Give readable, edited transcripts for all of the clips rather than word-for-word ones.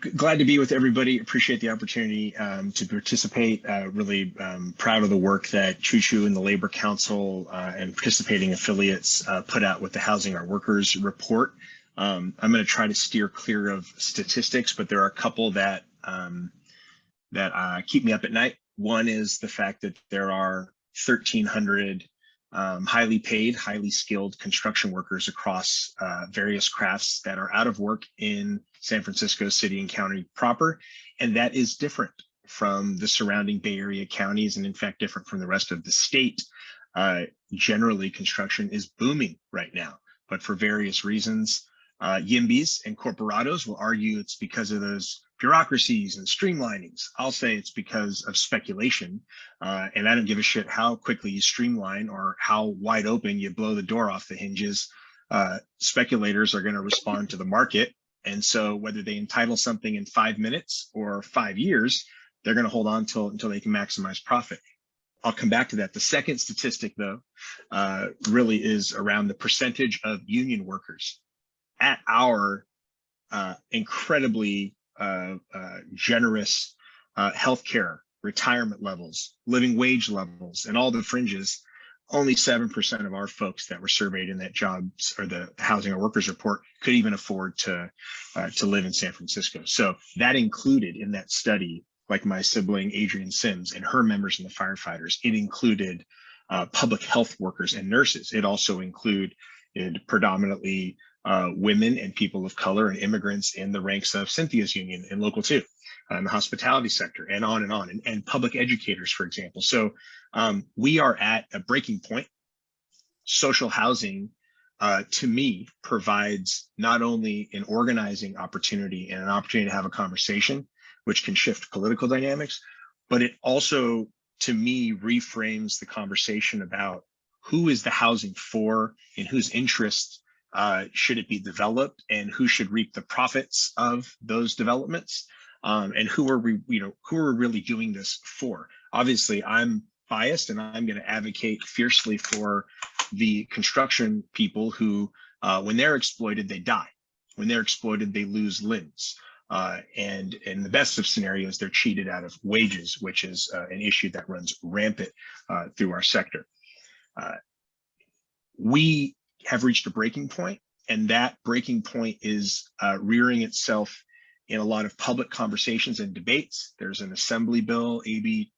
Glad to be with everybody. Appreciate the opportunity to participate. Really proud of the work that Choo Choo and the Labor Council and participating affiliates put out with the Housing Our Workers report. I'm going to try to steer clear of statistics, but there are a couple that keep me up at night. One is the fact that there are 1,300 highly paid, highly skilled construction workers across various crafts that are out of work in San Francisco City and County proper. And that is different from the surrounding Bay Area counties, and in fact, different from the rest of the state. Generally, construction is booming right now, but for various reasons. YIMBYs and corporados will argue it's because of those bureaucracies and streamlinings. I'll say it's because of speculation. And I don't give a shit how quickly you streamline or how wide open you blow the door off the hinges. Speculators are going to respond to the market. And so whether they entitle something in 5 minutes or 5 years, they're going to hold on until they can maximize profit. I'll come back to that. The second statistic, though, really is around the percentage of union workers at our incredibly generous healthcare, retirement levels, living wage levels, and all the fringes. Only 7% of our folks that were surveyed in that jobs or the Housing Our Workers report could even afford to live in San Francisco. So that included in that study, like my sibling Adrienne Sims and her members and the firefighters, it included public health workers and nurses. It also included predominantly women and people of color and immigrants in the ranks of Cynthia's union and Local 2, in the hospitality sector, and on, and public educators, for example. So we are at a breaking point. Social housing, to me, provides not only an organizing opportunity and an opportunity to have a conversation, which can shift political dynamics, but it also, to me, reframes the conversation about who is the housing for, in whose interests should it be developed, and who should reap the profits of those developments, and who are we really doing this for. Obviously, I'm biased, and I'm going to advocate fiercely for the construction people who, when they're exploited, they die. When they're exploited, they lose limbs. And in the best of scenarios, they're cheated out of wages, which is an issue that runs rampant through our sector. We have reached a breaking point, and that breaking point is rearing itself in a lot of public conversations and debates. There's an assembly bill, AB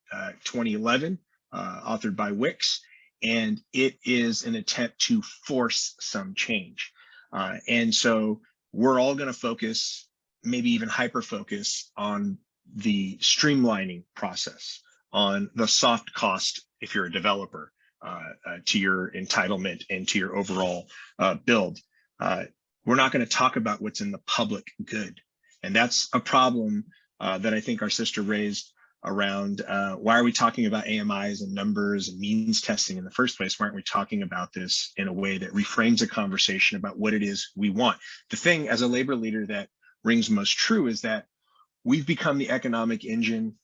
2011, authored by Wicks, and it is an attempt to force some change. And so we're all going to focus, maybe even hyper-focus, on the streamlining process, on the soft cost if you're a developer, to your entitlement and to your overall build. We're not going to talk about what's in the public good. And that's a problem that I think our sister raised around why are we talking about AMIs and numbers and means testing in the first place? Why aren't we talking about this in a way that reframes a conversation about what it is we want? The thing as a labor leader that rings most true is that we've become the economic engine.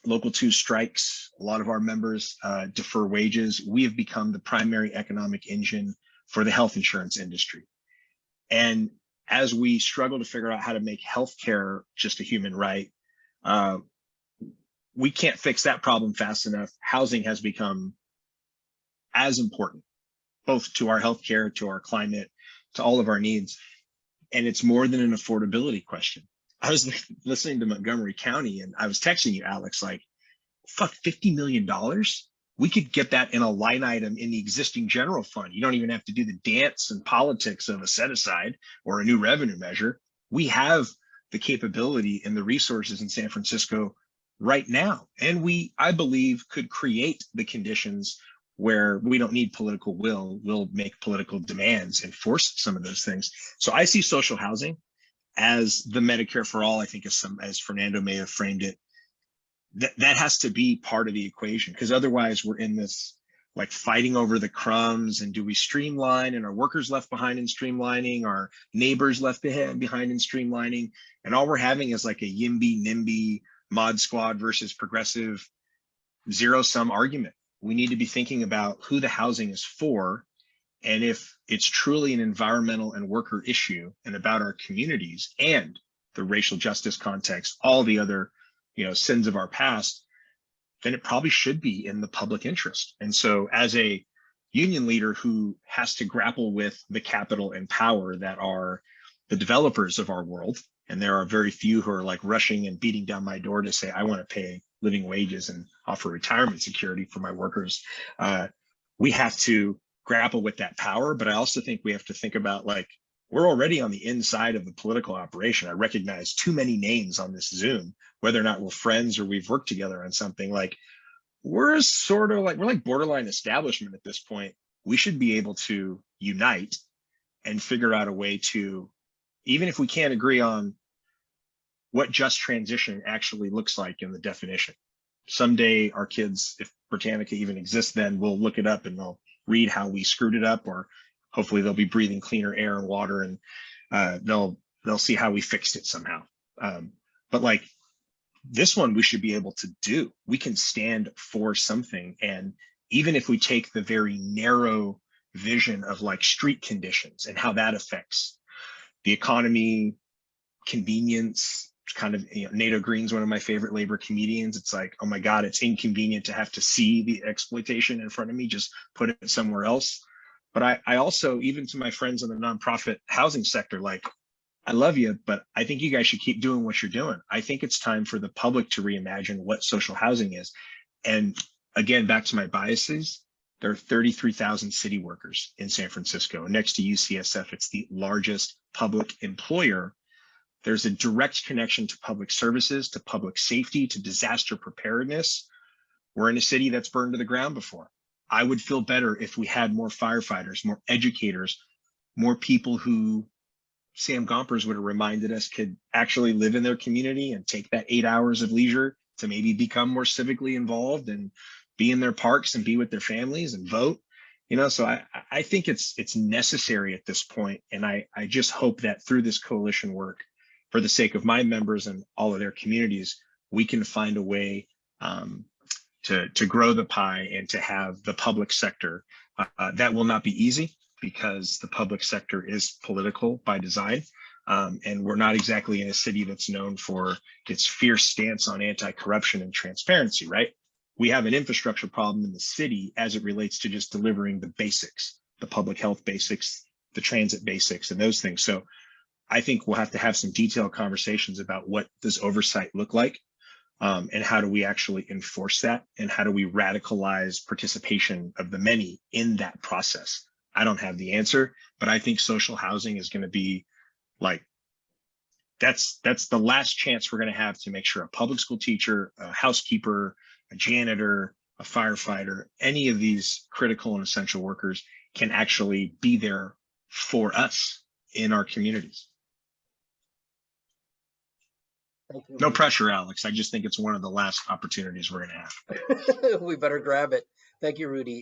Local 2 strikes, a lot of our members defer wages. We have become the primary economic engine for the health insurance industry. And as we struggle to figure out how to make healthcare just a human right, we can't fix that problem fast enough. Housing has become as important, both to our healthcare, to our climate, to all of our needs. And it's more than an affordability question. I was listening to Montgomery County, and I was texting you, Alex, like, fuck, $50 million? We could get that in a line item in the existing general fund. You don't even have to do the dance and politics of a set aside or a new revenue measure. We have the capability and the resources in San Francisco right now. And we, I believe, could create the conditions where we don't need political will. We'll make political demands and force some of those things. So I see social housing as the Medicare for all. I think as Fernando may have framed it, that has to be part of the equation, because otherwise we're in this like fighting over the crumbs, and do we streamline, and are workers left behind in streamlining, are neighbors left behind in streamlining, and all we're having is like a YIMBY, NIMBY, mod squad versus progressive zero-sum argument. We need to be thinking about who the housing is for, and if it's truly an environmental and worker issue and about our communities, and the racial justice context, all the other, sins of our past, then it probably should be in the public interest. And so as a union leader who has to grapple with the capital and power that are the developers of our world, and there are very few who are like rushing and beating down my door to say, I want to pay living wages and offer retirement security for my workers. We have to grapple with that power. But I also think we have to think about, like, we're already on the inside of the political operation. I recognize too many names on this Zoom, whether or not we're friends or we've worked together on something. Like, we're like borderline establishment at this point. We should be able to unite and figure out a way to, even if we can't agree on what just transition actually looks like in the definition. Someday our kids, if Britannica even exists, then we'll look it up and they'll read how we screwed it up, or hopefully they'll be breathing cleaner air and water, and they'll see how we fixed it somehow. But like this one, we should be able to do. We can stand for something. And even if we take the very narrow vision of like street conditions and how that affects the economy, convenience, kind of, Nato Green's one of my favorite labor comedians. It's like, oh my God, it's inconvenient to have to see the exploitation in front of me, just put it somewhere else. But I also, even to my friends in the nonprofit housing sector, like, I love you, but I think you guys should keep doing what you're doing. I think it's time for the public to reimagine what social housing is. And again, back to my biases, there are 33,000 city workers in San Francisco. Next to UCSF, it's the largest public employer. There's a direct connection to public services, to public safety, to disaster preparedness. We're in a city that's burned to the ground before. I would feel better if we had more firefighters, more educators, more people who Sam Gompers would have reminded us could actually live in their community and take that 8 hours of leisure to maybe become more civically involved and be in their parks and be with their families and vote. So I think it's necessary at this point. And I just hope that through this coalition work, for the sake of my members and all of their communities, we can find a way to grow the pie and to have the public sector. That will not be easy, because the public sector is political by design. And we're not exactly in a city that's known for its fierce stance on anti-corruption and transparency, right? We have an infrastructure problem in the city as it relates to just delivering the basics, the public health basics, the transit basics, and those things. So I think we'll have to have some detailed conversations about what does oversight look like, and how do we actually enforce that, and how do we radicalize participation of the many in that process. I don't have the answer, but I think social housing is going to be like, that's the last chance we're going to have to make sure a public school teacher, a housekeeper, a janitor, a firefighter, any of these critical and essential workers can actually be there for us in our communities. Thank you. No pressure, Alex. I just think it's one of the last opportunities we're going to have. We better grab it. Thank you, Rudy.